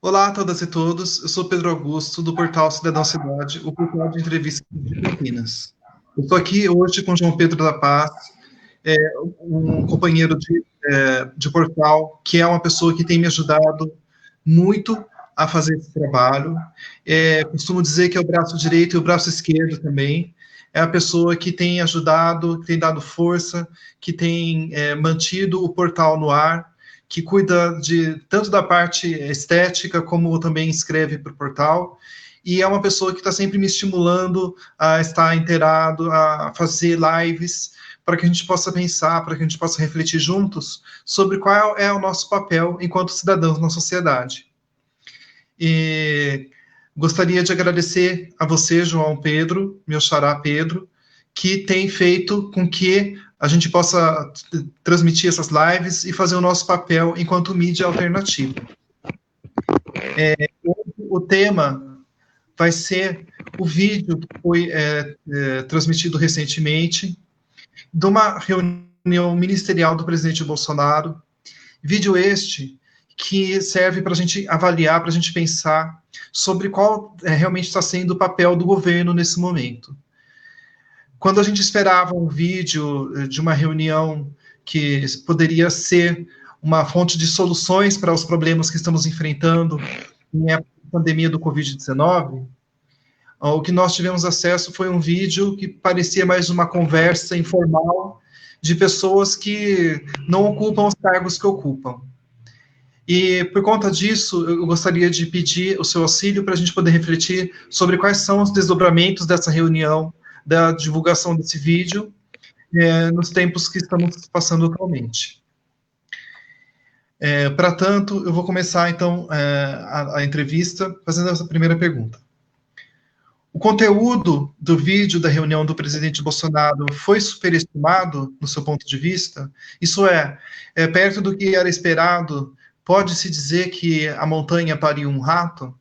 Olá a todas e todos, eu sou Pedro Augusto, do portal Cidadão Cidade, o portal de entrevistas de Campinas. Eu estou aqui hoje com João Pedro da Paz, um companheiro de portal, que é uma pessoa que tem me ajudado muito a fazer esse trabalho. Costumo dizer que é o braço direito e o braço esquerdo também. É a pessoa que tem ajudado, que tem dado força, que tem mantido o portal no ar, que cuida tanto da parte estética, como também escreve para o portal, e é uma pessoa que está sempre me estimulando a estar inteirado, a fazer lives, para que a gente possa pensar, para que a gente possa refletir juntos sobre qual é o nosso papel enquanto cidadãos na sociedade. E gostaria de agradecer a você, João Pedro, meu xará Pedro, que tem feito com que a gente possa transmitir essas lives e fazer o nosso papel enquanto mídia alternativa. O tema vai ser o vídeo que foi transmitido recentemente de uma reunião ministerial do presidente Bolsonaro, vídeo este que serve para a gente avaliar, para a gente pensar sobre qual realmente está sendo o papel do governo nesse momento. Quando a gente esperava um vídeo de uma reunião que poderia ser uma fonte de soluções para os problemas que estamos enfrentando em época de pandemia do Covid-19, o que nós tivemos acesso foi um vídeo que parecia mais uma conversa informal de pessoas que não ocupam os cargos que ocupam. E, por conta disso, eu gostaria de pedir o seu auxílio para a gente poder refletir sobre quais são os desdobramentos dessa reunião, da divulgação desse vídeo, nos tempos que estamos passando atualmente. Para tanto, eu vou começar, então, a entrevista fazendo essa primeira pergunta. O conteúdo do vídeo da reunião do presidente Bolsonaro foi superestimado, no seu ponto de vista? Isso perto do que era esperado, pode-se dizer que a montanha pariu um rato?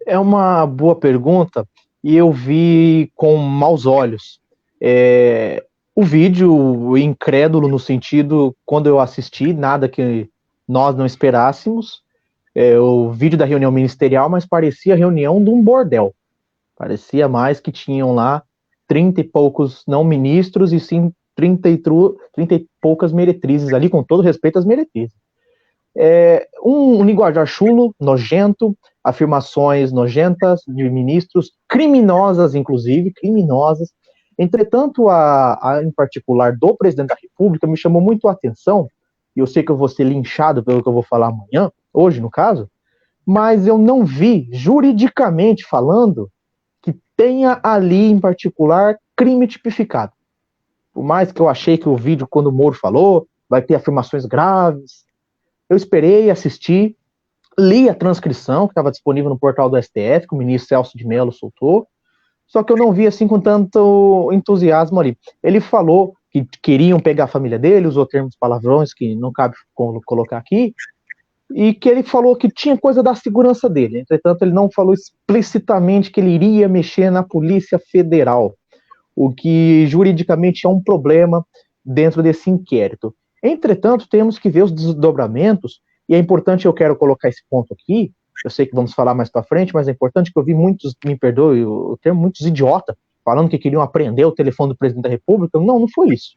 É uma boa pergunta e eu vi com maus olhos. O vídeo incrédulo no sentido, quando eu assisti, nada que nós não esperássemos, o vídeo da reunião ministerial, mas parecia a reunião de um bordel. Parecia mais que tinham lá 30 e poucos não ministros e sim 30 e poucas meretrizes ali, com todo respeito às meretrizes. Um linguajar chulo, nojento, afirmações nojentas de ministros, criminosas, inclusive, criminosas. Entretanto, em particular do presidente da República, me chamou muito a atenção, e eu sei que eu vou ser linchado pelo que eu vou falar amanhã, hoje no caso, mas eu não vi, juridicamente falando, que tenha ali, em particular, crime tipificado. Por mais que eu achei que o vídeo, quando o Moro falou, vai ter afirmações graves, eu esperei, assisti, li a transcrição que estava disponível no portal do STF, que o ministro Celso de Mello soltou, só que eu não vi assim com tanto entusiasmo ali. Ele falou que queriam pegar a família dele, usou termos palavrões que não cabe colocar aqui, e que ele falou que tinha coisa da segurança dele. Entretanto, ele não falou explicitamente que ele iria mexer na Polícia Federal, o que juridicamente é um problema dentro desse inquérito. Entretanto, temos que ver os desdobramentos, e é importante, eu quero colocar esse ponto aqui, eu sei que vamos falar mais para frente, mas é importante que eu vi muitos, me perdoe o termo, muitos idiotas, falando que queriam aprender o telefone do presidente da República. Não foi isso.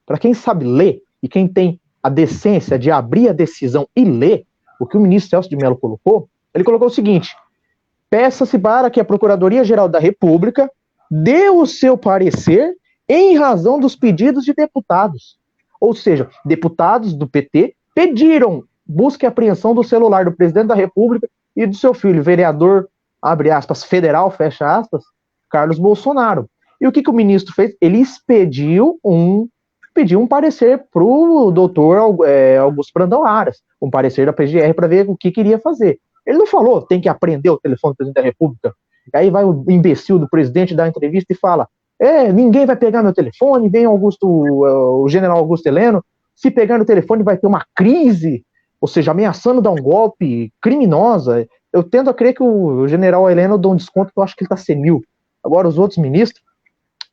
Para quem sabe ler, e quem tem a decência de abrir a decisão e ler, o que o ministro Celso de Mello colocou, ele colocou o seguinte: peça-se para que a Procuradoria-Geral da República dê o seu parecer em razão dos pedidos de deputados. Ou seja, deputados do PT pediram busca e apreensão do celular do presidente da República e do seu filho, vereador, abre aspas, federal, fecha aspas, Carlos Bolsonaro. E o que o ministro fez? Ele pediu um parecer para o doutor Augusto Brandão Aras, um parecer da PGR para ver o que queria fazer. Ele não falou, tem que apreender o telefone do presidente da República. Aí vai o imbecil do presidente dar entrevista e fala, ninguém vai pegar meu telefone, vem o general Augusto Heleno, se pegar no telefone vai ter uma crise, ou seja, ameaçando dar um golpe criminosa. Eu tendo a crer que o general Heleno dá um desconto, que eu acho que ele está senil. Agora, os outros ministros,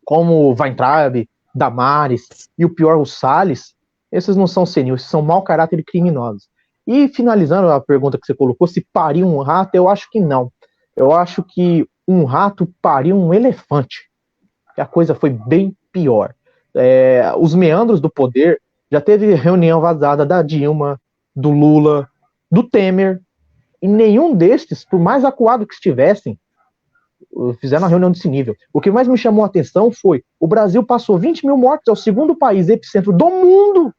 como Weintraub, Damares e o pior, o Salles, Esses não são senil, esses são mau caráter e criminosos. E finalizando a pergunta que você colocou, se pariu um rato, eu acho que não. Eu acho que um rato pariu um elefante. A coisa foi bem pior. Os meandros do poder, já teve reunião vazada da Dilma, do Lula, do Temer, e nenhum destes, por mais acuado que estivessem, fizeram uma reunião desse nível. O que mais me chamou a atenção foi, o Brasil passou 20 mil mortos, é o segundo país epicentro do mundo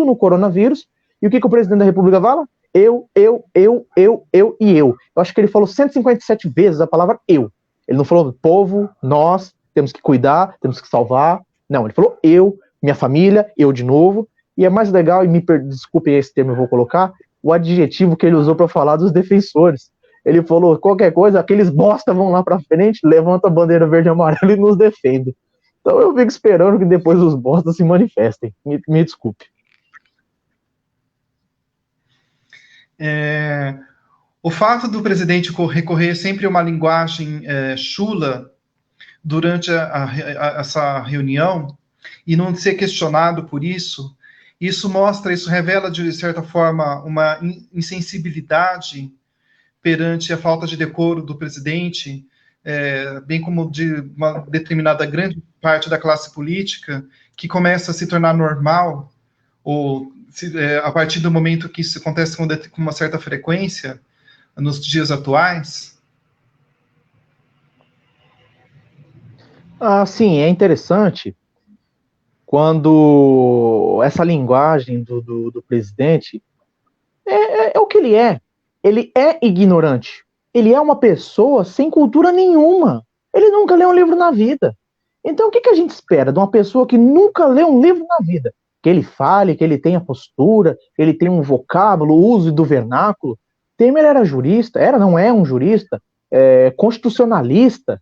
no coronavírus, e o que o presidente da República fala? Eu e eu. Eu acho que ele falou 157 vezes a palavra eu. Ele não falou povo, nós, temos que cuidar, temos que salvar. Não, ele falou eu, minha família, eu de novo. E é mais legal, e desculpem esse termo eu vou colocar, o adjetivo que ele usou para falar dos defensores. Ele falou, qualquer coisa, aqueles bosta vão lá para frente, levanta a bandeira verde e amarela e nos defende. Então eu fico esperando que depois os bostas se manifestem. Me desculpe. O fato do presidente recorrer sempre a uma linguagem chula durante essa reunião e não ser questionado por isso, isso revela, de certa forma, uma insensibilidade perante a falta de decoro do presidente, bem como de uma determinada grande parte da classe política, que começa a se tornar normal, ou a partir do momento que isso acontece com uma certa frequência, nos dias atuais? Sim, é interessante quando essa linguagem do presidente é o que ele é. Ele é ignorante. Ele é uma pessoa sem cultura nenhuma. Ele nunca leu um livro na vida. Então, o que a gente espera de uma pessoa que nunca leu um livro na vida? Que ele fale, que ele tenha postura, que ele tenha um vocábulo, uso do vernáculo. Temer era jurista, não é um jurista, constitucionalista,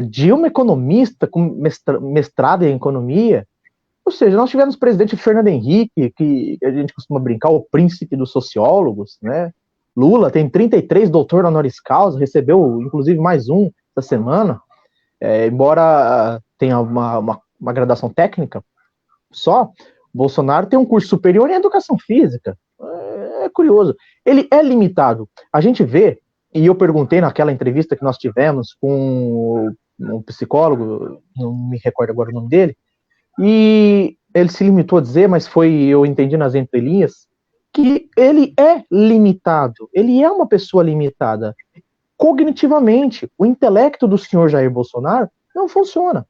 Dilma economista, com mestrado em economia. Ou seja, nós tivemos o presidente Fernando Henrique, que a gente costuma brincar, o príncipe dos sociólogos, né? Lula tem 33 doutor honoris causa, recebeu inclusive mais um essa semana, embora tenha uma graduação técnica só, Bolsonaro tem um curso superior em educação física. É curioso. Ele é limitado. A gente vê, e eu perguntei naquela entrevista que nós tivemos com um psicólogo, não me recordo agora o nome dele, e ele se limitou a dizer, mas eu entendi nas entrelinhas, que ele é limitado, ele é uma pessoa limitada. Cognitivamente, o intelecto do senhor Jair Bolsonaro não funciona. Ou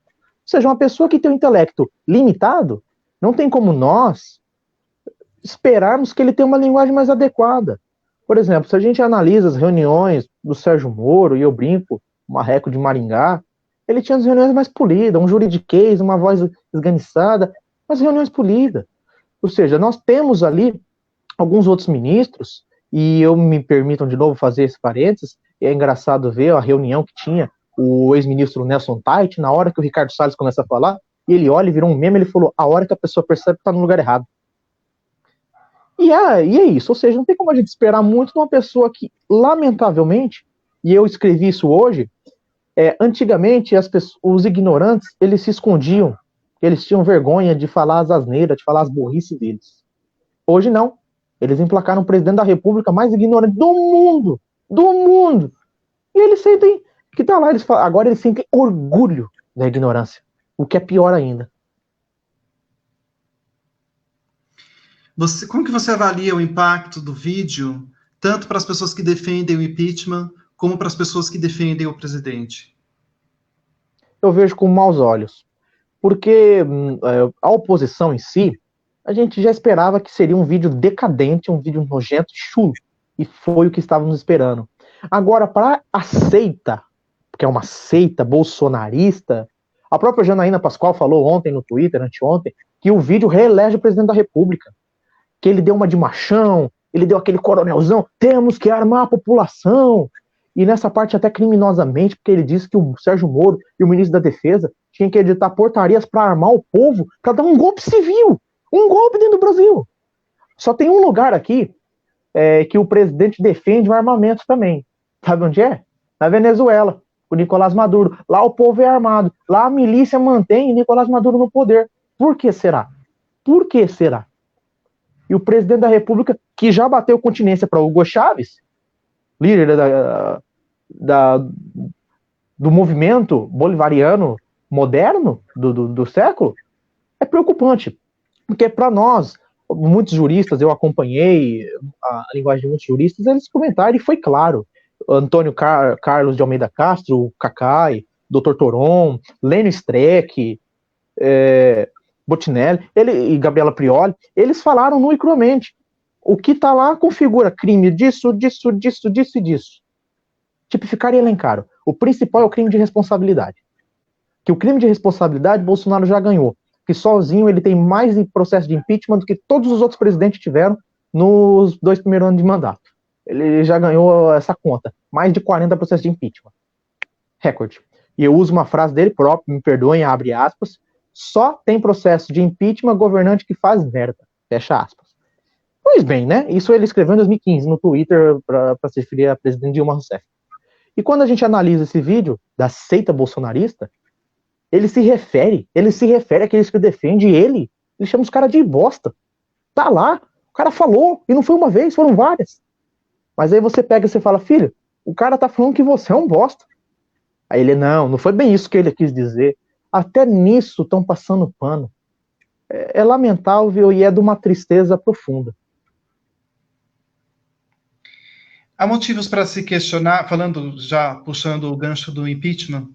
seja, uma pessoa que tem o intelecto limitado, não tem como nós esperarmos que ele tenha uma linguagem mais adequada. Por exemplo, se a gente analisa as reuniões do Sérgio Moro, e eu brinco, o Marreco de Maringá, ele tinha as reuniões mais polidas, um juridiquês, uma voz esganiçada, mas reuniões polidas. Ou seja, nós temos ali alguns outros ministros, e eu me permitam de novo fazer esse parênteses, é engraçado ver a reunião que tinha o ex-ministro Nelson Tait, na hora que o Ricardo Salles começa a falar, e ele olha e virou um meme, ele falou, a hora que a pessoa percebe que está no lugar errado. E é isso, ou seja, não tem como a gente esperar muito de uma pessoa que, lamentavelmente, e eu escrevi isso hoje, antigamente os ignorantes, eles se escondiam, eles tinham vergonha de falar as asneiras, de falar as burrices deles. Hoje não, eles emplacaram o presidente da república mais ignorante do mundo, e eles sentem que tá lá, agora eles sentem orgulho da ignorância, o que é pior ainda. Como que você avalia o impacto do vídeo, tanto para as pessoas que defendem o impeachment, como para as pessoas que defendem o presidente? Eu vejo com maus olhos, porque a oposição em si, a gente já esperava que seria um vídeo decadente, um vídeo nojento e chulo, e foi o que estávamos esperando. Agora, para a seita, que é uma seita bolsonarista, a própria Janaína Pascoal falou ontem no Twitter, anteontem, que o vídeo reelege o presidente da República, que ele deu uma de machão, ele deu aquele coronelzão, temos que armar a população, e nessa parte até criminosamente, porque ele disse que o Sérgio Moro e o ministro da Defesa tinham que editar portarias para armar o povo, para dar um golpe civil, um golpe dentro do Brasil. Só tem um lugar aqui que o presidente defende o armamento também. Sabe onde é? Na Venezuela, o Nicolás Maduro. Lá o povo é armado, lá a milícia mantém o Nicolás Maduro no poder. Por que será? Por que será? E o presidente da República, que já bateu continência para Hugo Chávez, líder do movimento bolivariano moderno do século, é preocupante. Porque para nós, muitos juristas, eu acompanhei a linguagem de muitos juristas, eles comentaram e foi claro. Antônio Carlos de Almeida Castro, Cacai, Dr. Toron, Lênio Streck, Botinelli e Gabriela Prioli, eles falaram nu e cruamente. O que está lá configura crime disso, disso, disso, disso e disso. Tipificar e elencar. O principal é o crime de responsabilidade. Que o crime de responsabilidade Bolsonaro já ganhou. Que sozinho ele tem mais processo de impeachment do que todos os outros presidentes tiveram nos 2 primeiros anos de mandato. Ele já ganhou essa conta. Mais de 40 processos de impeachment. Recorde. E eu uso uma frase dele próprio, me perdoem, abre aspas, só tem processo de impeachment governante que faz merda. Fecha aspas. Pois bem, né? Isso ele escreveu em 2015 no Twitter para se referir a presidente Dilma Rousseff. E quando a gente analisa esse vídeo da seita bolsonarista, ele se refere àqueles que defendem ele chama os caras de bosta. Tá lá, o cara falou, e não foi uma vez, foram várias. Mas aí você pega e você fala, filho, o cara tá falando que você é um bosta. Aí ele, não foi bem isso que ele quis dizer. Até nisso estão passando pano. É lamentável e é de uma tristeza profunda. Há motivos para se questionar, puxando o gancho do impeachment,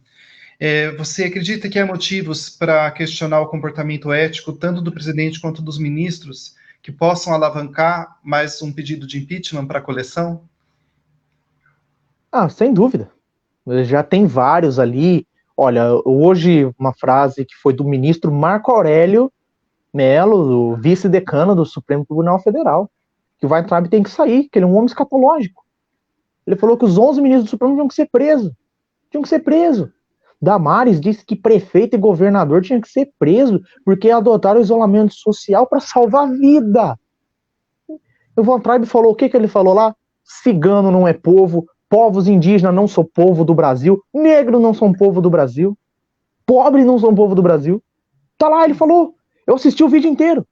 você acredita que há motivos para questionar o comportamento ético, tanto do presidente quanto dos ministros, que possam alavancar mais um pedido de impeachment para a coleção? Sem dúvida. Já tem vários ali. Olha, hoje uma frase que foi do ministro Marco Aurélio Mello, o vice-decano do Supremo Tribunal Federal, que o Weintraub tem que sair, que ele é um homem escatológico. Ele falou que os 11 ministros do Supremo tinham que ser presos. Damares disse que prefeito e governador tinham que ser presos porque adotaram o isolamento social para salvar a vida. O Weintraub falou, o que ele falou lá? Cigano não é povo, povos indígenas não são povo do Brasil, negros não são povo do Brasil, pobres não são povo do Brasil. Tá lá, ele falou. Eu assisti o vídeo inteiro.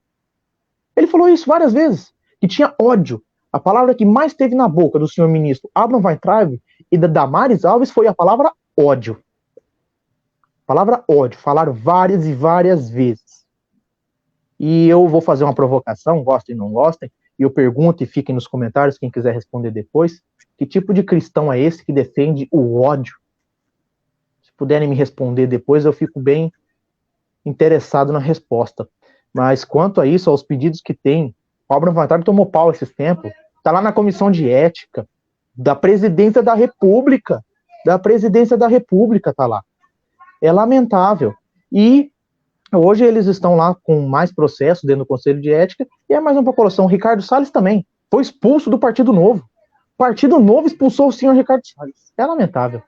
Ele falou isso várias vezes, que tinha ódio. A palavra que mais teve na boca do senhor ministro Abraham Weintraub e da Damares Alves foi a palavra ódio. Palavra ódio, falaram várias e várias vezes. E eu vou fazer uma provocação, gostem ou não gostem, e eu pergunto e fiquem nos comentários, quem quiser responder depois, que tipo de cristão é esse que defende o ódio? Se puderem me responder depois, eu fico bem interessado na resposta. Mas quanto a isso, aos pedidos que tem, o Abraham Weintraub tomou pau esses tempos, tá lá na comissão de ética da presidência da República, tá lá. É lamentável. E hoje eles estão lá com mais processos dentro do Conselho de Ética, e é mais uma população. O Ricardo Salles também foi expulso do Partido Novo. O Partido Novo expulsou o senhor Ricardo Salles. É lamentável.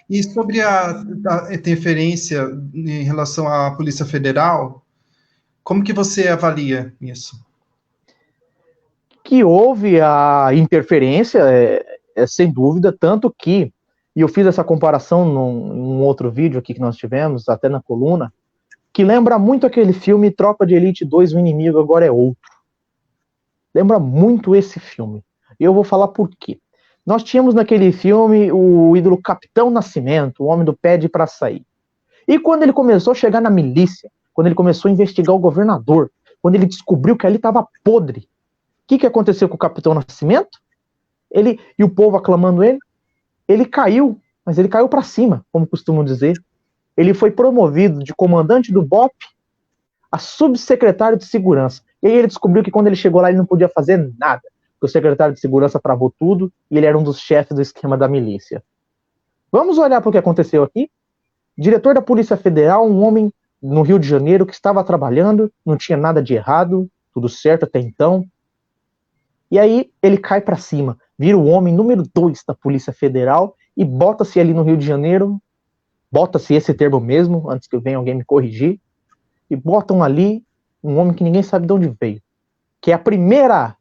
E sobre a interferência em relação à Polícia Federal, como que você avalia isso? Que houve a interferência, sem dúvida, tanto que, e eu fiz essa comparação num outro vídeo aqui que nós tivemos, até na coluna, que lembra muito aquele filme Tropa de Elite 2, O Inimigo Agora é Outro. Lembra muito esse filme. E eu vou falar por quê. Nós tínhamos naquele filme o ídolo Capitão Nascimento, o homem do pé para sair. E quando ele começou a chegar na milícia, quando ele começou a investigar o governador, quando ele descobriu que ali estava podre, o que aconteceu com o Capitão Nascimento? E o povo aclamando ele? Ele caiu, mas ele caiu para cima, como costumam dizer. Ele foi promovido de comandante do BOP a subsecretário de segurança. E aí ele descobriu que quando ele chegou lá ele não podia fazer nada, porque o secretário de segurança travou tudo e ele era um dos chefes do esquema da milícia. Vamos olhar para o que aconteceu aqui? Diretor da Polícia Federal, um homem no Rio de Janeiro que estava trabalhando, não tinha nada de errado, tudo certo até então. E aí ele cai para cima, vira o homem número 2 da Polícia Federal e bota-se ali no Rio de Janeiro, bota-se esse termo mesmo, antes que venha alguém me corrigir, e botam ali um homem que ninguém sabe de onde veio, que é a primeira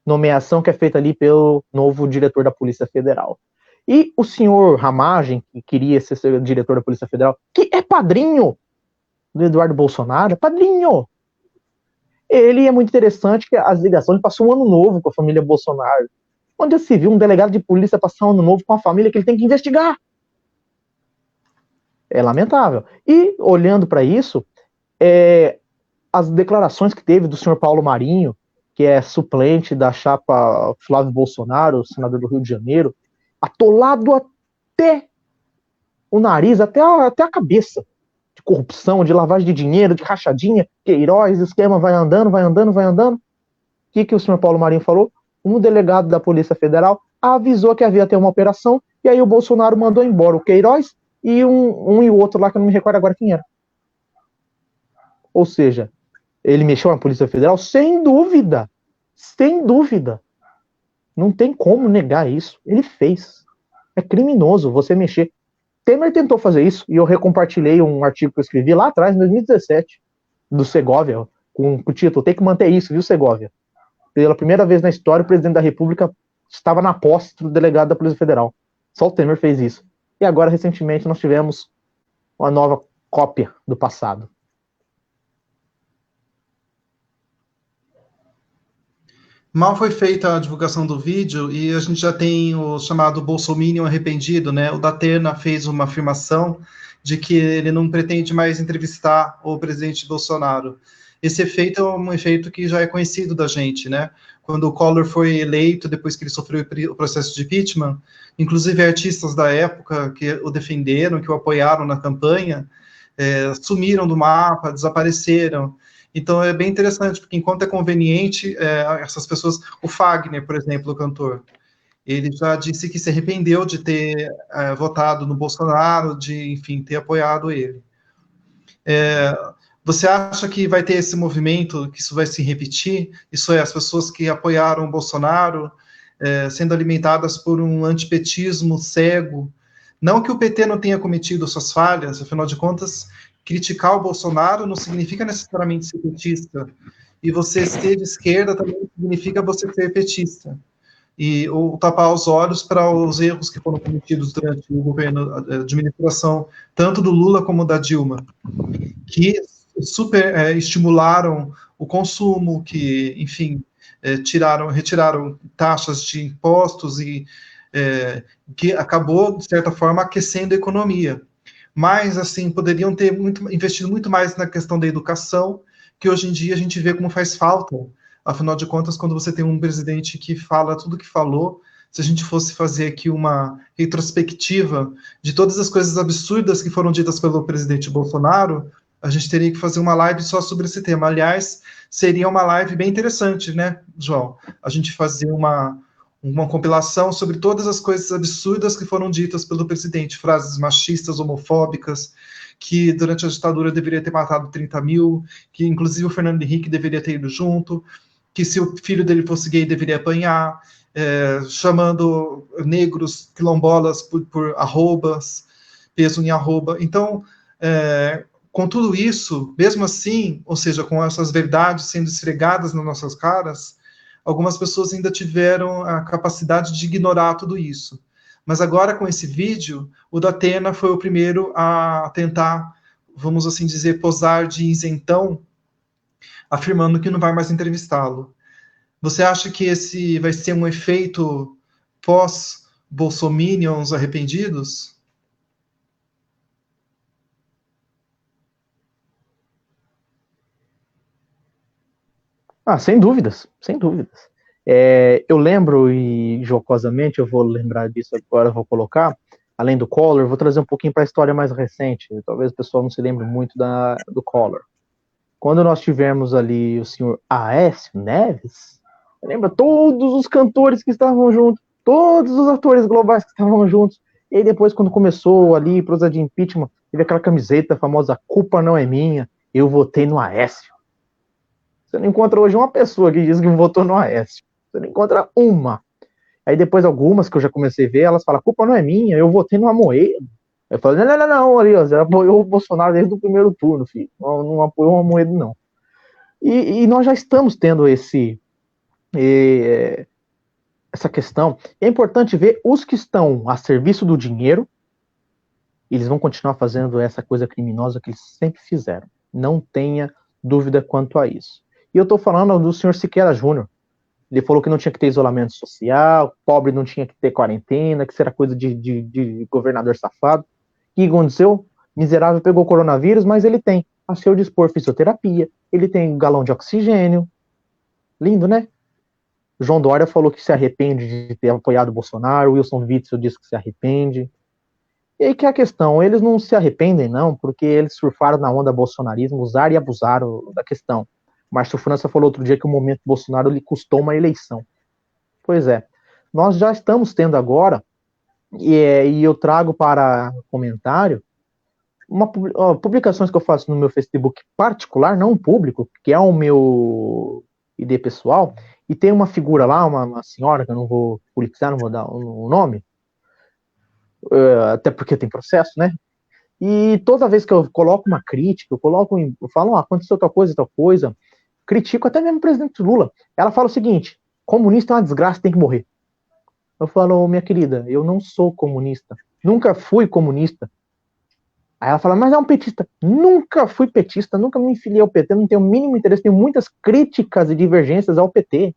nomeação que é feita ali pelo novo diretor da Polícia Federal. E o senhor Ramagem, que queria ser diretor da Polícia Federal, que é padrinho do Eduardo Bolsonaro, padrinho. Ele é muito interessante que as ligações passou um ano novo com a família Bolsonaro. Onde se viu um delegado de polícia passar um ano novo com a família que ele tem que investigar? É lamentável. E, olhando para isso, as declarações que teve do senhor Paulo Marinho, que é suplente da chapa Flávio Bolsonaro, senador do Rio de Janeiro, atolado até o nariz, até a cabeça, de corrupção, de lavagem de dinheiro, de rachadinha, Queiroz, esquema vai andando, vai andando, vai andando. O que o senhor Paulo Marinho falou? Um delegado da Polícia Federal avisou que havia até uma operação, e aí o Bolsonaro mandou embora o Queiroz e um e o outro lá, que eu não me recordo agora quem era. Ou seja, ele mexeu na Polícia Federal? Sem dúvida. Sem dúvida. Não tem como negar isso. Ele fez. É criminoso você mexer. Temer tentou fazer isso, e eu recompartilhei um artigo que eu escrevi lá atrás, em 2017, do Segovia, com o título "Tem que manter isso, viu, Segovia?". Pela primeira vez na história, o presidente da República estava na posse do delegado da Polícia Federal. Só o Temer fez isso. E agora, recentemente, nós tivemos uma nova cópia do passado. Mal foi feita a divulgação do vídeo e a gente já tem o chamado Bolsominion arrependido, né? O Datena fez uma afirmação de que ele não pretende mais entrevistar o presidente Bolsonaro. Esse efeito é um efeito que já é conhecido da gente, né? Quando o Collor foi eleito, depois que ele sofreu o processo de impeachment, inclusive artistas da época que o defenderam, que o apoiaram na campanha, sumiram do mapa, desapareceram. Então é bem interessante, porque enquanto é conveniente, essas pessoas... O Fagner, por exemplo, o cantor, ele já disse que se arrependeu de ter votado no Bolsonaro, de, enfim, ter apoiado ele. Você acha que vai ter esse movimento, que isso vai se repetir? Isso é, as pessoas que apoiaram o Bolsonaro sendo alimentadas por um antipetismo cego? Não que o PT não tenha cometido suas falhas, afinal de contas, criticar o Bolsonaro não significa necessariamente ser petista. E você ser de esquerda também não significa você ser petista. Ou tapar os olhos para os erros que foram cometidos durante o governo, a administração, tanto do Lula como da Dilma, que estimularam o consumo, que, enfim, retiraram taxas de impostos e que acabou, de certa forma, aquecendo a economia. Mas, assim, poderiam ter investido muito mais na questão da educação, que hoje em dia a gente vê como faz falta. Afinal de contas, quando você tem um presidente que fala tudo o que falou, se a gente fosse fazer aqui uma retrospectiva de todas as coisas absurdas que foram ditas pelo presidente Bolsonaro, a gente teria que fazer uma live só sobre esse tema. Aliás, seria uma live bem interessante, né, João? A gente fazer uma compilação sobre todas as coisas absurdas que foram ditas pelo presidente, frases machistas, homofóbicas, que durante a ditadura deveria ter matado 30 mil, que inclusive o Fernando Henrique deveria ter ido junto, que se o filho dele fosse gay deveria apanhar, chamando negros quilombolas por arrobas, peso em arroba. Então, com tudo isso, mesmo assim, ou seja, com essas verdades sendo esfregadas nas nossas caras, algumas pessoas ainda tiveram a capacidade de ignorar tudo isso. Mas agora, com esse vídeo, o Datena foi o primeiro a tentar, vamos assim dizer, posar de isentão, afirmando que não vai mais entrevistá-lo. Você acha que esse vai ser um efeito pós-bolsominions arrependidos? Sem dúvidas, sem dúvidas. Eu lembro, e jocosamente eu vou lembrar disso agora, vou colocar, além do Collor, vou trazer um pouquinho para a história mais recente. Talvez o pessoal não se lembre muito do Collor. Quando nós tivemos ali o senhor Aécio Neves, lembra todos os cantores que estavam juntos, todos os atores globais que estavam juntos. E aí depois, quando começou ali, processo de impeachment, teve aquela camiseta famosa, "A culpa não é minha, eu votei no Aécio". Você não encontra hoje uma pessoa que diz que votou no Aécio. Você não encontra uma. Aí depois algumas que eu já comecei a ver, elas falam, "A culpa não é minha, eu votei no Amoedo". Eu falo, não, ali, ó, você apoiou o Bolsonaro desde o primeiro turno, filho. Não apoiou o Amoedo, não. E nós já estamos tendo essa questão. É importante ver os que estão a serviço do dinheiro, eles vão continuar fazendo essa coisa criminosa que eles sempre fizeram. Não tenha dúvida quanto a isso. E eu estou falando do senhor Siqueira Júnior. Ele falou que não tinha que ter isolamento social, pobre não tinha que ter quarentena, que isso era coisa de governador safado. O que aconteceu? Miserável pegou coronavírus, mas ele tem a seu dispor fisioterapia, ele tem um galão de oxigênio. Lindo, né? João Dória falou que se arrepende de ter apoiado o Bolsonaro, Wilson Witzel disse que se arrepende. E aí que é a questão, eles não se arrependem não, porque eles surfaram na onda bolsonarismo, usaram e abusaram da questão. Márcio França falou outro dia que o momento Bolsonaro lhe custou uma eleição. Pois é, nós já estamos tendo agora, e eu trago para comentário, publicações que eu faço no meu Facebook particular, não público, que é o meu ID pessoal, e tem uma figura lá, uma senhora, que eu não vou publicar, não vou dar o nome, até porque tem processo, né? E toda vez que eu coloco uma crítica, eu falo, aconteceu tal coisa, critico até mesmo o presidente Lula. Ela fala o seguinte: comunista é uma desgraça, tem que morrer. Eu falo, minha querida, eu não sou comunista, nunca fui comunista. Aí ela fala, mas é um petista. Nunca fui petista, nunca me filiei ao PT, não tenho o mínimo interesse, tenho muitas críticas e divergências ao PT,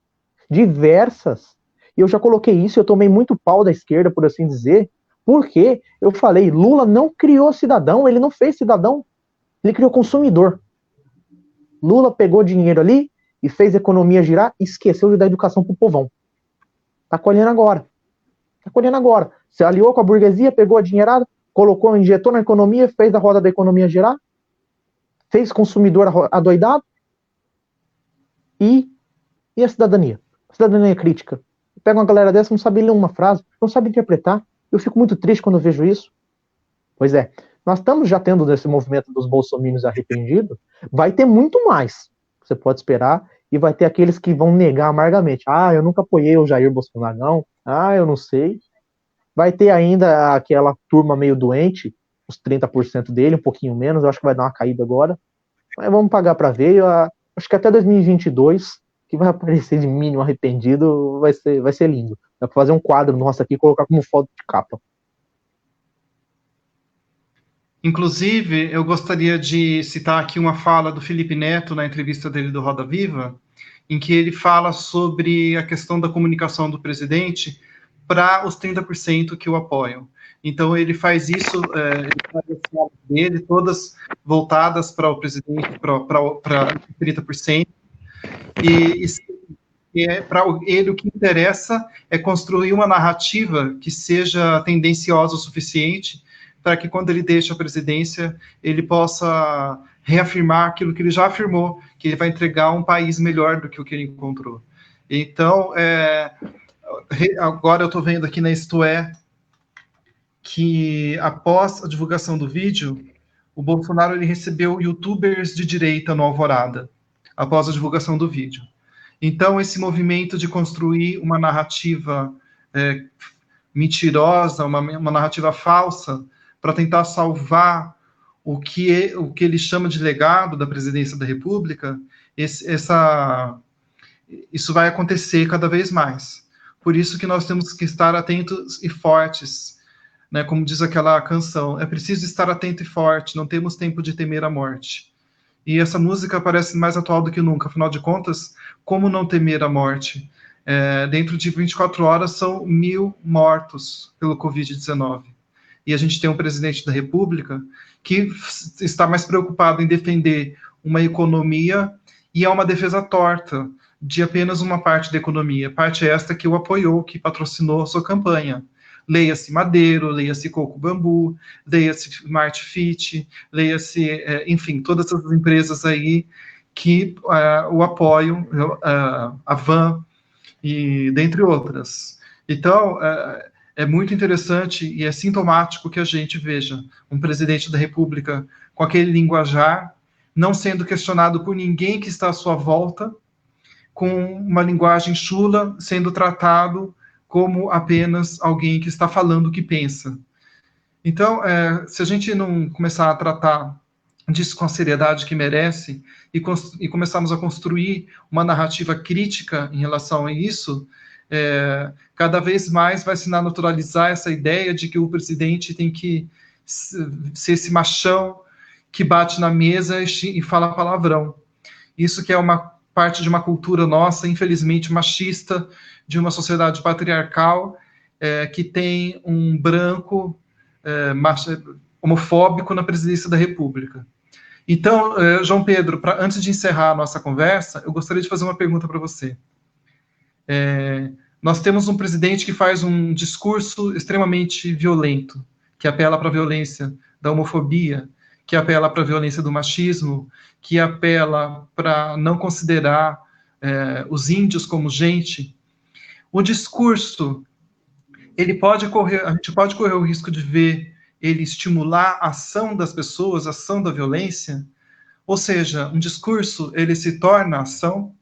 diversas. E eu já coloquei isso, eu tomei muito pau da esquerda, por assim dizer, porque eu falei, Lula não criou cidadão, ele não fez cidadão, ele criou consumidor. Lula pegou dinheiro ali e fez a economia girar e esqueceu de dar educação pro povão. Tá colhendo agora. Se aliou com a burguesia, pegou a dinheirada, colocou, injetou na economia, fez a roda da economia girar, fez consumidor adoidado e a cidadania? A cidadania crítica. Pega uma galera dessa, não sabe ler uma frase, não sabe interpretar. Eu fico muito triste quando eu vejo isso. Pois é, nós estamos já tendo nesse movimento dos bolsominions arrependidos, vai ter muito mais, você pode esperar, e vai ter aqueles que vão negar amargamente. Eu nunca apoiei o Jair Bolsonaro, não. Eu não sei. Vai ter ainda aquela turma meio doente, os 30% dele, um pouquinho menos, eu acho que vai dar uma caída agora. Mas vamos pagar para ver. Acho que até 2022, que vai aparecer de mínimo arrependido, vai ser lindo. Dá para fazer um quadro nosso aqui e colocar como foto de capa. Inclusive, eu gostaria de citar aqui uma fala do Felipe Neto na entrevista dele do Roda Viva, em que ele fala sobre a questão da comunicação do presidente para os 30% que o apoiam. Então, ele faz isso, ele faz as falas dele, todas voltadas para o presidente, para 30%, e para ele o que interessa é construir uma narrativa que seja tendenciosa o suficiente para que quando ele deixe a presidência, ele possa reafirmar aquilo que ele já afirmou, que ele vai entregar um país melhor do que o que ele encontrou. Então, agora eu estou vendo aqui na Isto É, que após a divulgação do vídeo, o Bolsonaro ele recebeu youtubers de direita no Alvorada, após a divulgação do vídeo. Então, esse movimento de construir uma narrativa mentirosa, uma narrativa falsa, para tentar salvar o que ele chama de legado da presidência da República, isso vai acontecer cada vez mais. Por isso que nós temos que estar atentos e fortes, né? Como diz aquela canção, é preciso estar atento e forte, não temos tempo de temer a morte. E essa música parece mais atual do que nunca, afinal de contas, como não temer a morte? Dentro de 24 horas são 1.000 mortos pelo Covid-19. E a gente tem um presidente da República que está mais preocupado em defender uma economia, e é uma defesa torta de apenas uma parte da economia, parte esta que o apoiou, que patrocinou a sua campanha. Leia-se Madeiro, leia-se Coco Bambu, leia-se Smart Fit, leia-se, enfim, todas essas empresas aí que o apoiam, a Van, e dentre outras. Então, é muito interessante e é sintomático que a gente veja um presidente da República com aquele linguajar, não sendo questionado por ninguém que está à sua volta, com uma linguagem chula, sendo tratado como apenas alguém que está falando o que pensa. Então, se a gente não começar a tratar disso com a seriedade que merece e começarmos a construir uma narrativa crítica em relação a isso, cada vez mais vai se naturalizar essa ideia de que o presidente tem que ser esse machão que bate na mesa e fala palavrão. Isso que é uma parte de uma cultura nossa, infelizmente machista, de uma sociedade patriarcal, que tem um branco homofóbico na presidência da República. Então, João Pedro, antes de encerrar a nossa conversa, eu gostaria de fazer uma pergunta para você. Nós temos um presidente que faz um discurso extremamente violento, que apela para a violência da homofobia, que apela para a violência do machismo, que apela para não considerar os índios como gente. O discurso, a gente pode correr o risco de ver ele estimular a ação das pessoas, a ação da violência, ou seja, um discurso, ele se torna ação?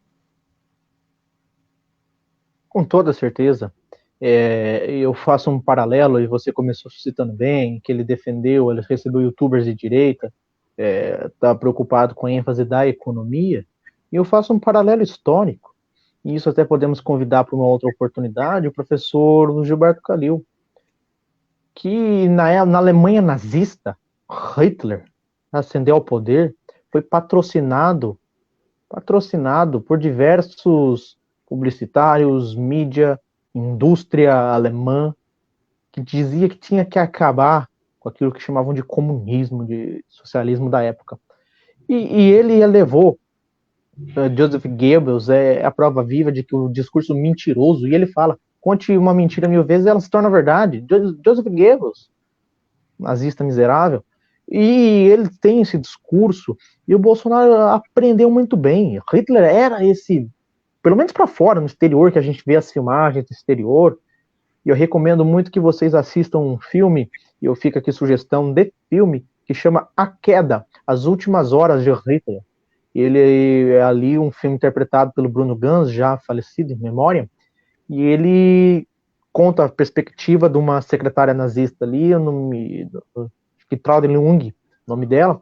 Com toda certeza. Eu faço um paralelo, e você começou citando bem, que ele recebeu youtubers de direita, está preocupado com a ênfase da economia, e eu faço um paralelo histórico, e isso até podemos convidar para uma outra oportunidade, o professor Gilberto Calil, que na Alemanha nazista, Hitler ascendeu ao poder, foi patrocinado por diversos publicitários, mídia, indústria alemã, que dizia que tinha que acabar com aquilo que chamavam de comunismo, de socialismo da época. E ele elevou Joseph Goebbels, a prova viva de que o discurso mentiroso, e ele fala, conte uma mentira 1000 vezes, ela se torna verdade. Joseph Goebbels, nazista miserável, e ele tem esse discurso, e o Bolsonaro aprendeu muito bem. Hitler era esse, pelo menos para fora, no exterior, que a gente vê as filmagens do exterior, e eu recomendo muito que vocês assistam um filme, e eu fico aqui sugestão de filme, que chama A Queda, As Últimas Horas de Hitler. Ele é ali um filme interpretado pelo Bruno Ganz, já falecido em memória, e ele conta a perspectiva de uma secretária nazista ali, que Traudl Jung, o nome dela,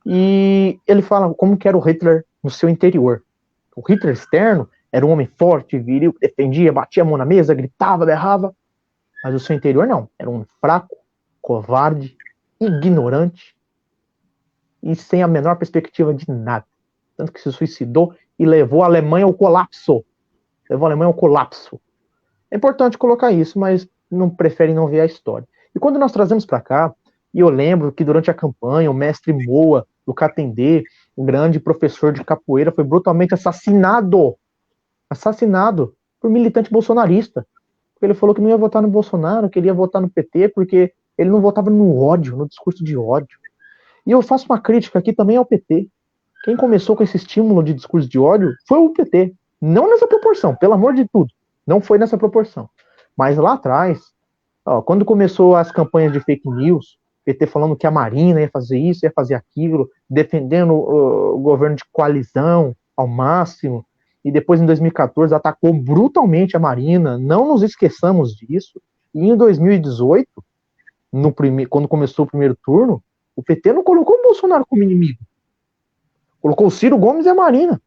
e ele fala como que era o Hitler no seu interior. O Hitler externo era um homem forte, viril, que defendia, batia a mão na mesa, gritava, berrava, mas o seu interior não, era um fraco, covarde, ignorante e sem a menor perspectiva de nada. Tanto que se suicidou e levou a Alemanha ao colapso. É importante colocar isso, mas preferem não ver a história. E quando nós trazemos para cá, e eu lembro que durante a campanha, o mestre Moa, do Catendê, um grande professor de capoeira, foi brutalmente assassinado por militante bolsonarista. Ele falou que não ia votar no Bolsonaro, que ele ia votar no PT, porque ele não votava no ódio, no discurso de ódio. E eu faço uma crítica aqui também ao PT. Quem começou com esse estímulo de discurso de ódio foi o PT. Não nessa proporção, pelo amor de tudo. Não foi nessa proporção. Mas lá atrás, quando começou as campanhas de fake news, PT falando que a Marina ia fazer isso, ia fazer aquilo, defendendo o governo de coalizão ao máximo, e depois em 2014 atacou brutalmente a Marina, não nos esqueçamos disso, e em 2018, quando começou o primeiro turno, o PT não colocou o Bolsonaro como inimigo, colocou o Ciro Gomes e a Marina.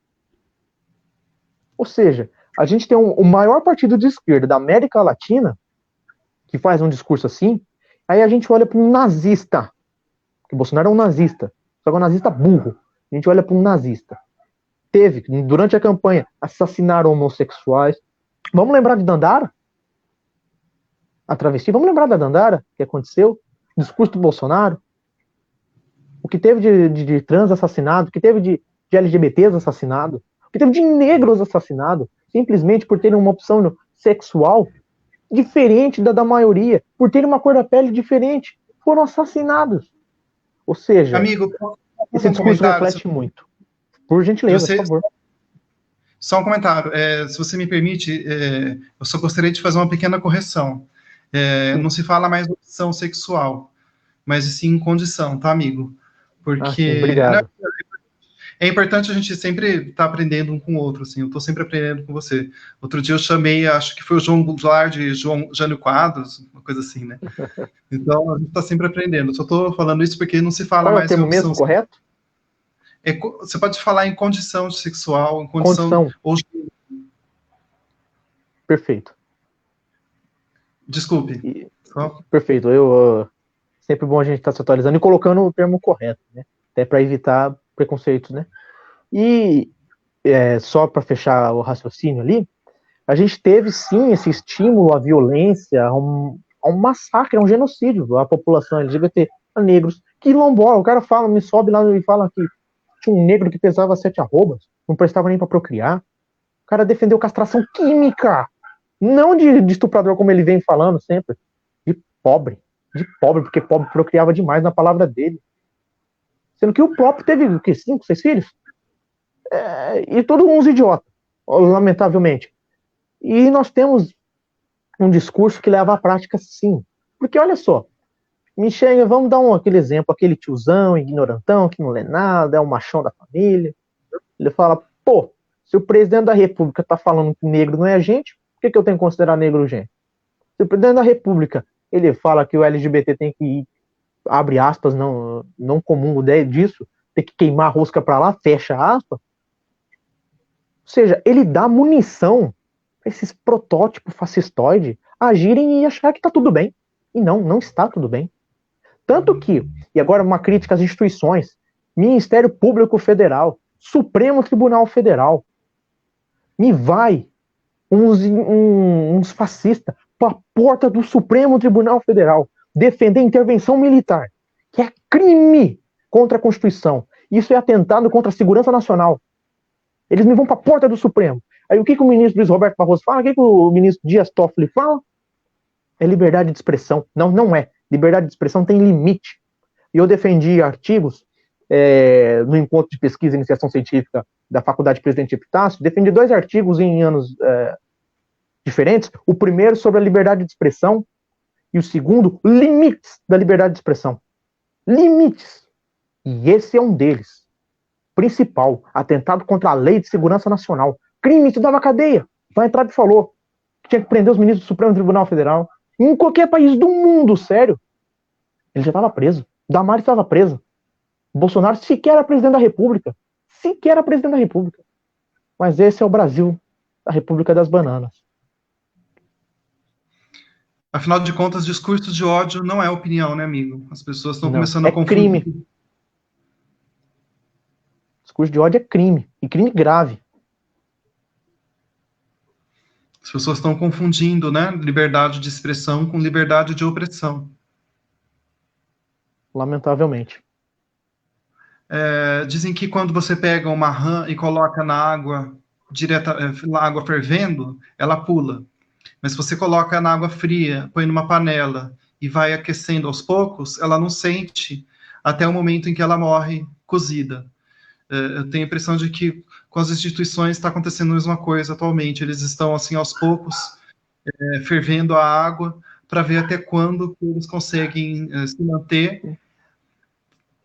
Ou seja, a gente tem o maior partido de esquerda da América Latina, que faz um discurso assim, aí a gente olha para um nazista, que o Bolsonaro é um nazista, só que é um nazista burro, a gente olha para um nazista. Durante a campanha, assassinaram homossexuais. Vamos lembrar de Dandara? A travesti? Vamos lembrar da Dandara? O que aconteceu? O discurso do Bolsonaro? O que teve de trans assassinado? O que teve de LGBTs assassinado? O que teve de negros assassinados? Simplesmente por terem uma opção sexual diferente da maioria, por terem uma cor da pele diferente, foram assassinados. Ou seja, amigo, esse discurso reflete muito. Por gentileza, por favor. Só um comentário. Se você me permite, eu só gostaria de fazer uma pequena correção. Não se fala mais opção sexual, mas sim condição, tá, amigo? Porque sim, obrigado. É importante a gente sempre estar aprendendo um com o outro, assim, eu estou sempre aprendendo com você. Outro dia eu chamei, acho que foi o João Goulart de Jânio Quadros, uma coisa assim, né? Então, a gente está sempre aprendendo. Só estou falando isso porque não se fala mais... Qual é o termo mesmo, correto? Você pode falar em condição sexual, em condição... Perfeito. Desculpe. Perfeito. Sempre bom a gente estar se atualizando e colocando o termo correto, né? Até para evitar preconceitos, né? E só para fechar o raciocínio ali, a gente teve sim esse estímulo à violência, a um massacre, a um genocídio à população LGBT, a negros, quilombola. O cara fala, me sobe lá e fala que tinha um negro que pesava 7 arrobas, não prestava nem para procriar. O cara defendeu castração química, não de estuprador, como ele vem falando sempre, de pobre, porque pobre procriava demais na palavra dele. Sendo que o próprio teve, o quê, 5, 6 filhos? E todos uns idiotas, lamentavelmente. E nós temos um discurso que leva à prática, sim. Porque, olha só, me chega, vamos dar aquele exemplo, aquele tiozão, ignorantão, que não lê nada, é o machão da família. Ele fala, pô, se o presidente da república tá falando que negro não é gente, por que eu tenho que considerar negro gente? Se o presidente da república, ele fala que o LGBT tem que ir, abre aspas, não comum ideia disso, tem que queimar a rosca pra lá, fecha aspas. Ou seja, ele dá munição para esses protótipos fascistoides agirem e achar que tá tudo bem. E não está tudo bem. Tanto que, e agora uma crítica às instituições, Ministério Público Federal, Supremo Tribunal Federal, me vai uns fascistas para a porta do Supremo Tribunal Federal defender intervenção militar, que é crime contra a Constituição. Isso é atentado contra a segurança nacional. Eles me vão para a porta do Supremo. Aí o que o ministro Luiz Roberto Barroso fala? O que o ministro Dias Toffoli fala? É liberdade de expressão. Não é. Liberdade de expressão tem limite. E eu defendi artigos no encontro de pesquisa e iniciação científica da Faculdade Presidente Epitácio, defendi 2 artigos em anos diferentes. O primeiro sobre a liberdade de expressão e o segundo, limites da liberdade de expressão. Limites. E esse é um deles. Principal, atentado contra a Lei de Segurança Nacional. Crime, te dava cadeia. Vai entrar e falou que tinha que prender os ministros do Supremo Tribunal Federal. Em qualquer país do mundo, sério, ele já estava preso. Damares estava preso. Bolsonaro sequer era presidente da República. Sequer era presidente da República. Mas esse é o Brasil, a República das Bananas. Afinal de contas, discurso de ódio não é opinião, né, amigo? As pessoas estão começando a confundir. Crime. Discurso de ódio é crime. E crime grave. As pessoas estão confundindo, né, liberdade de expressão com liberdade de opressão. Lamentavelmente. Dizem que quando você pega uma rã e coloca na água, na água fervendo, ela pula. Mas se você coloca na água fria, põe numa panela e vai aquecendo aos poucos, ela não sente até o momento em que ela morre cozida. Eu tenho a impressão de que com as instituições está acontecendo a mesma coisa atualmente. Eles estão, assim, aos poucos, fervendo a água para ver até quando eles conseguem se manter,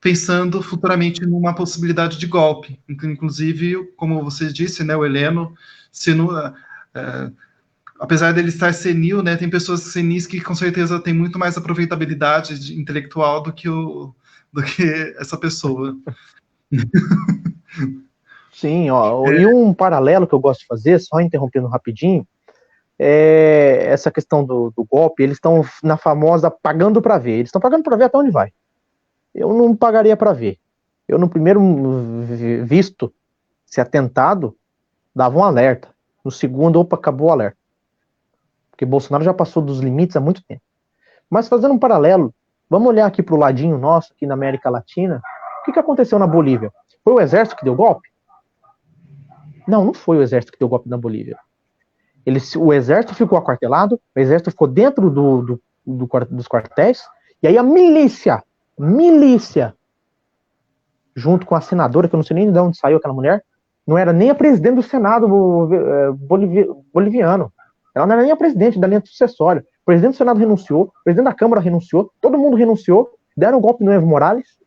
pensando futuramente numa possibilidade de golpe. Inclusive, como você disse, né, o Heleno, apesar dele estar senil, né, tem pessoas senis que com certeza têm muito mais aproveitabilidade intelectual do que essa pessoa. Sim, ó, e um paralelo que eu gosto de fazer, só interrompendo rapidinho, é essa questão do golpe. Eles estão na famosa pagando para ver. Eles estão pagando para ver até onde vai. Eu não pagaria para ver. Eu, no primeiro visto, se atentado, dava um alerta. No segundo, opa, acabou o alerta. Porque Bolsonaro já passou dos limites há muito tempo. Mas fazendo um paralelo, vamos olhar aqui para o ladinho nosso, aqui na América Latina. O que aconteceu na Bolívia? Foi o exército que deu golpe? Não foi o exército que deu golpe na Bolívia. O exército ficou aquartelado, o exército ficou dentro dos quartéis, e aí a milícia, junto com a senadora, que eu não sei nem de onde saiu aquela mulher, não era nem a presidente do Senado boliviano. Ela não era nem a presidente da linha sucessória. O presidente do Senado renunciou, o presidente da Câmara renunciou, todo mundo renunciou, deram um golpe no Evo Morales.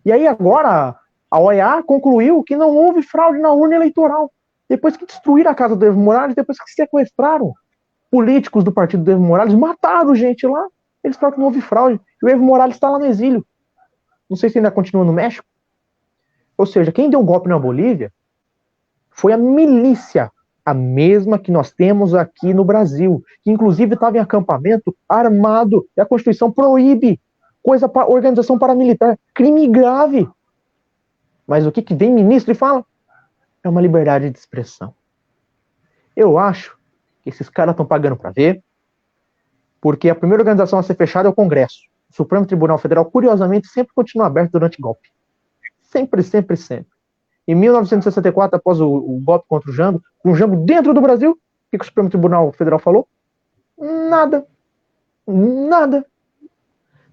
E aí agora a OEA concluiu que não houve fraude na urna eleitoral. Depois que destruíram a casa do Evo Morales, depois que sequestraram políticos do partido do Evo Morales, mataram gente lá, eles falam que não houve fraude. E o Evo Morales está lá no exílio. Não sei se ainda continua no México. Ou seja, quem deu um golpe na Bolívia foi a milícia A mesma que nós temos aqui no Brasil, que inclusive estava em acampamento armado, e a Constituição proíbe coisa para organização paramilitar, crime grave. Mas o que vem ministro e fala? É uma liberdade de expressão. Eu acho que esses caras estão pagando para ver, porque a primeira organização a ser fechada é o Congresso. O Supremo Tribunal Federal, curiosamente, sempre continua aberto durante o golpe. Sempre, sempre, sempre. Em 1964, após o golpe contra o Jango, com o Jango dentro do Brasil, o que o Supremo Tribunal Federal falou? Nada. Nada.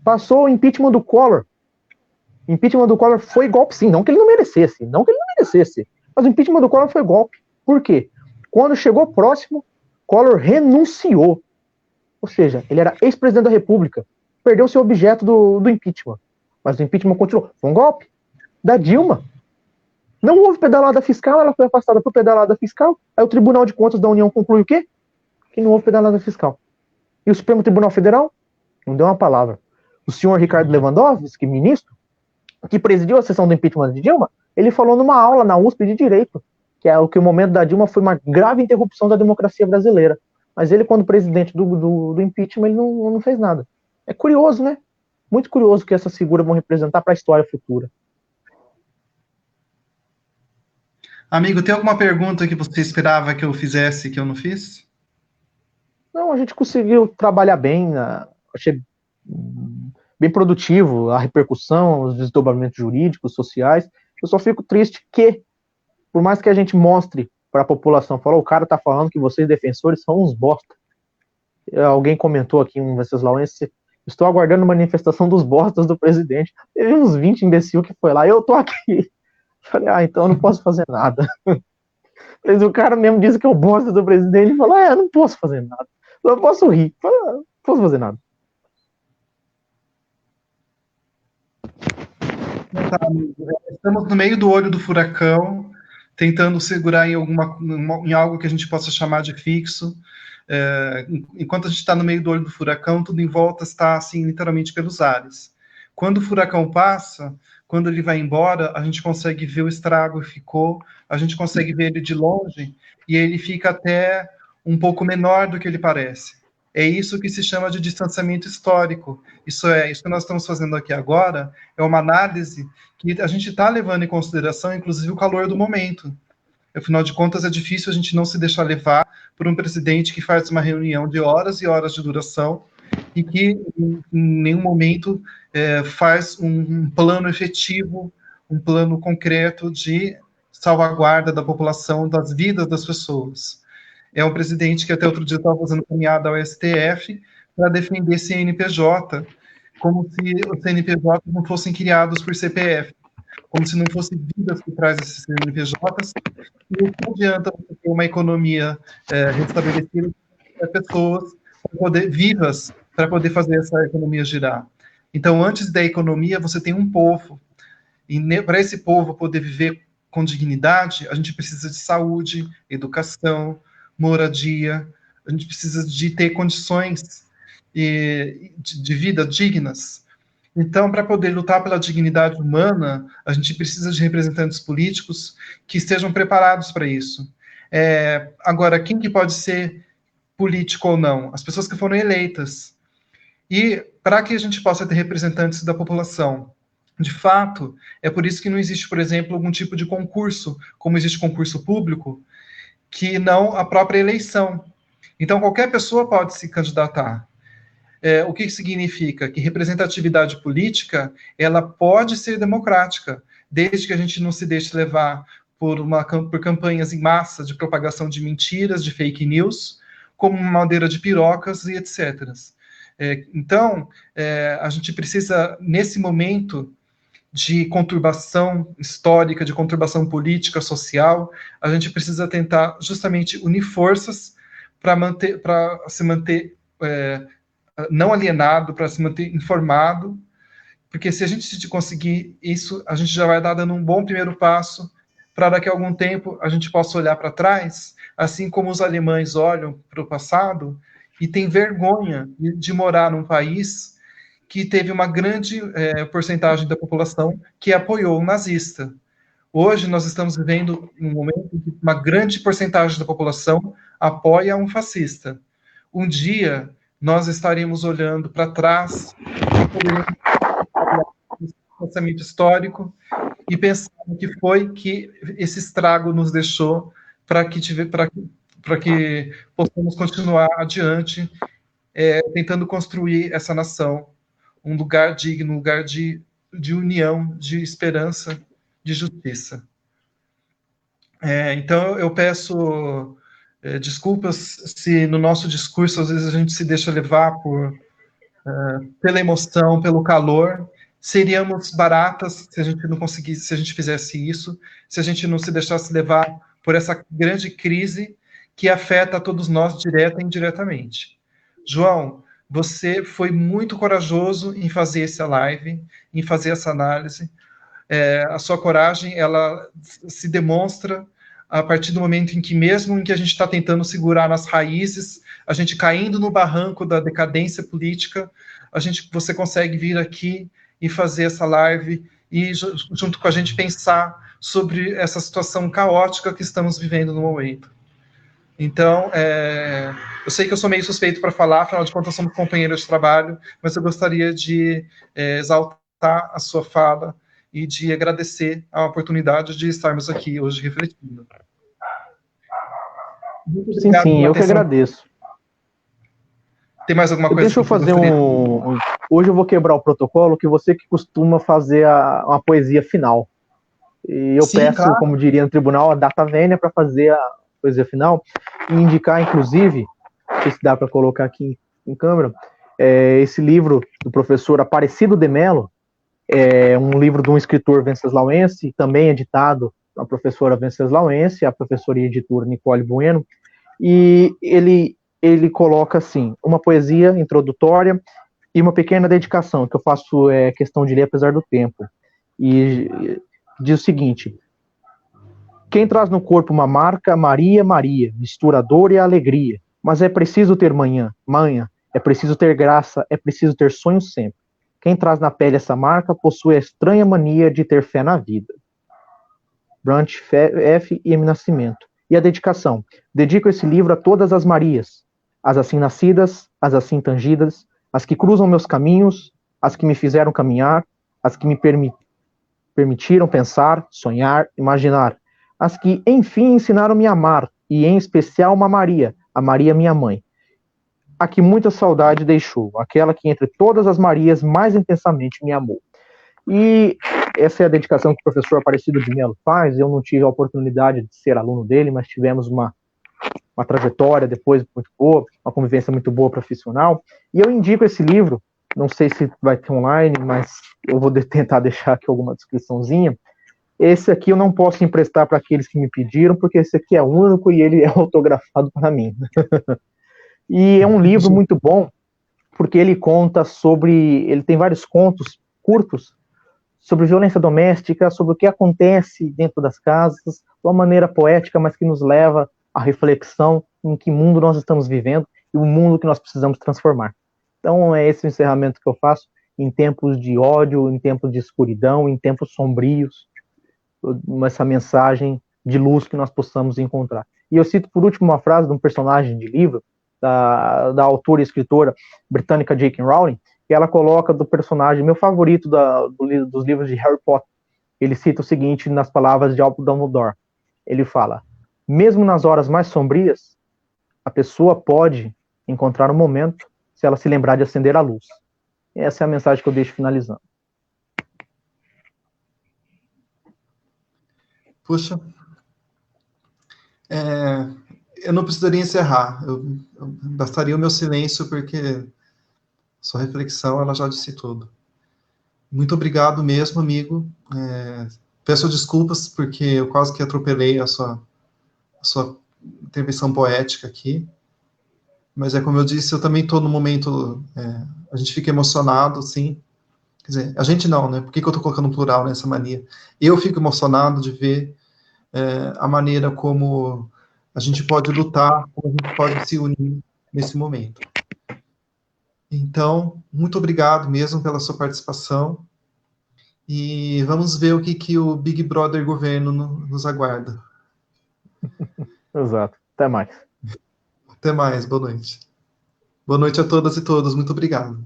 Passou o impeachment do Collor. O impeachment do Collor foi golpe, sim. Não que ele não merecesse. Mas o impeachment do Collor foi golpe. Por quê? Quando chegou próximo, Collor renunciou. Ou seja, ele era ex-presidente da República. Perdeu seu objeto do impeachment. Mas o impeachment continuou. Foi um golpe da Dilma. Não houve pedalada fiscal, ela foi afastada por pedalada fiscal. Aí o Tribunal de Contas da União conclui o quê? Que não houve pedalada fiscal. E o Supremo Tribunal Federal não deu uma palavra. O senhor Ricardo Lewandowski, ministro, que presidiu a sessão do impeachment de Dilma, ele falou numa aula na USP de Direito, que o momento da Dilma foi uma grave interrupção da democracia brasileira. Mas ele, quando presidente do impeachment, ele não fez nada. É curioso, né? Muito curioso que essas figuras vão representar para a história futura. Amigo, tem alguma pergunta que você esperava que eu fizesse que eu não fiz? Não, a gente conseguiu trabalhar bem, achei bem produtivo a repercussão, os desdobramentos jurídicos, sociais. Eu só fico triste que, por mais que a gente mostre para a população, falou, o cara tá falando que vocês defensores são uns bosta. Alguém comentou aqui, um venceslau-ense, estou aguardando manifestação dos bostas do presidente. Teve uns 20 imbecil que foi lá, eu tô aqui. Falei, então eu não posso fazer nada. Mas o cara mesmo disse que é o bosta do presidente e falou, eu não posso fazer nada. Eu posso rir, não posso fazer nada. Estamos no meio do olho do furacão, tentando segurar em algo que a gente possa chamar de fixo. Enquanto a gente está no meio do olho do furacão, tudo em volta está assim, literalmente pelos ares. Quando o furacão passa, quando ele vai embora, a gente consegue ver o estrago que ficou, a gente consegue ver ele de longe, e ele fica até um pouco menor do que ele parece. É isso que se chama de distanciamento histórico. Isso que nós estamos fazendo aqui agora é uma análise que a gente está levando em consideração, inclusive, o calor do momento. Afinal de contas, é difícil a gente não se deixar levar por um presidente que faz uma reunião de horas e horas de duração e que, em nenhum momento, faz um plano efetivo, um plano concreto de salvaguarda da população, das vidas das pessoas. É um presidente que até outro dia estava fazendo caminhada ao STF para defender CNPJ, como se os CNPJ não fossem criados por CPF, como se não fossem vidas que traz esses CNPJs, e não adianta você ter uma economia restabelecida para pessoas vivas para poder fazer essa economia girar. Então, antes da economia, você tem um povo, e para esse povo poder viver com dignidade, a gente precisa de saúde, educação, moradia, a gente precisa de ter condições de vida dignas. Então, para poder lutar pela dignidade humana, a gente precisa de representantes políticos que estejam preparados para isso. Agora, quem que pode ser político ou não? As pessoas que foram eleitas. E para que a gente possa ter representantes da população, de fato, é por isso que não existe, por exemplo, algum tipo de concurso, como existe concurso público, que não a própria eleição. Então, qualquer pessoa pode se candidatar. O que significa? Que representatividade política, ela pode ser democrática, desde que a gente não se deixe levar por campanhas em massa de propagação de mentiras, de fake news, como uma madeira de pirocas e etc. Então, a gente precisa, nesse momento de conturbação histórica, de conturbação política, social, a gente precisa tentar justamente unir forças para se manter não alienado, para se manter informado, porque se a gente conseguir isso, a gente já vai dar dando um bom primeiro passo para daqui a algum tempo a gente possa olhar para trás, assim como os alemães olham para o passado e têm vergonha de morar num país que teve uma grande porcentagem da população que apoiou o nazista. Hoje nós estamos vivendo um momento em que uma grande porcentagem da população apoia um fascista. Um dia nós estaremos olhando para trás e poderemos avaliar esse pensamento histórico e pensar o que foi que esse estrago nos deixou para que possamos continuar adiante, tentando construir essa nação, um lugar digno, um lugar de união, de esperança, de justiça. Então, eu peço desculpas se no nosso discurso, às vezes, a gente se deixa levar pela emoção, pelo calor. Seríamos baratas se a gente não conseguisse, se a gente fizesse isso, se a gente não se deixasse levar por essa grande crise que afeta a todos nós, direta e indiretamente. João, você foi muito corajoso em fazer essa live, em fazer essa análise. A sua coragem, ela se demonstra a partir do momento em que, mesmo em que a gente está tentando segurar nas raízes, a gente caindo no barranco da decadência política, você consegue vir aqui e fazer essa live e, junto com a gente, pensar sobre essa situação caótica que estamos vivendo no momento. Então, eu sei que eu sou meio suspeito para falar, afinal de contas, somos companheiros de trabalho, mas eu gostaria de exaltar a sua fala e de agradecer a oportunidade de estarmos aqui hoje refletindo. Sim, eu que agradeço. Tem mais alguma coisa? Deixa eu fazer Hoje eu vou quebrar o protocolo, que você que costuma fazer uma poesia final. E eu peço, claro, como diria no tribunal, a data vênia para fazer a poesia final e indicar, inclusive, não sei se dá para colocar aqui em câmera, esse livro do professor Aparecido de Mello, um livro de um escritor venceslau-ense, também editado a professora venceslau-ense, a professora e editora Nicole Bueno, e ele coloca assim, uma poesia introdutória e uma pequena dedicação, que eu faço questão de ler apesar do tempo, e diz o seguinte: quem traz no corpo uma marca, Maria, Maria, mistura a dor e a alegria, mas é preciso ter manha, é preciso ter graça, é preciso ter sonho sempre. Quem traz na pele essa marca possui a estranha mania de ter fé na vida. Brant F. e M. Nascimento. E a dedicação. Dedico esse livro a todas as Marias, as assim nascidas, as assim tangidas, as que cruzam meus caminhos, as que me fizeram caminhar, as que me permitiram pensar, sonhar, imaginar, as que, enfim, ensinaram-me a amar, e em especial uma Maria, a Maria minha mãe, a que muita saudade deixou, aquela que entre todas as Marias mais intensamente me amou. E essa é a dedicação que o professor Aparecido de Mello faz. Eu não tive a oportunidade de ser aluno dele, mas tivemos uma trajetória depois muito boa, uma convivência muito boa profissional, e eu indico esse livro, não sei se vai ter online, mas eu vou tentar deixar aqui alguma descriçãozinha. Esse aqui eu não posso emprestar para aqueles que me pediram, porque esse aqui é único e ele é autografado para mim. E é um livro muito bom, porque ele conta ele tem vários contos curtos sobre violência doméstica, sobre o que acontece dentro das casas, de uma maneira poética, mas que nos leva à reflexão em que mundo nós estamos vivendo e o mundo que nós precisamos transformar. Então é esse o encerramento que eu faço em tempos de ódio, em tempos de escuridão, em tempos sombrios, essa mensagem de luz que nós possamos encontrar. E eu cito por último uma frase de um personagem de livro, da autora e escritora britânica J.K. Rowling, que ela coloca do personagem, meu favorito dos livros de Harry Potter. Ele cita o seguinte nas palavras de Albus Dumbledore. Ele fala: mesmo nas horas mais sombrias, a pessoa pode encontrar um momento se ela se lembrar de acender a luz. E essa é a mensagem que eu deixo finalizando. Puxa, eu não precisaria encerrar, bastaria o meu silêncio, porque sua reflexão, ela já disse tudo. Muito obrigado mesmo, amigo. Peço desculpas, porque eu quase que atropelei a sua intervenção poética aqui, mas como eu disse, eu também estou no momento, a gente fica emocionado, sim. Quer dizer, a gente não, né? Por que eu estou colocando um plural nessa mania? Eu fico emocionado de ver a maneira como a gente pode lutar, como a gente pode se unir nesse momento. Então, muito obrigado mesmo pela sua participação, e vamos ver o que o Big Brother governo nos aguarda. Exato. Até mais. Até mais, boa noite. Boa noite a todas e todos, muito obrigado.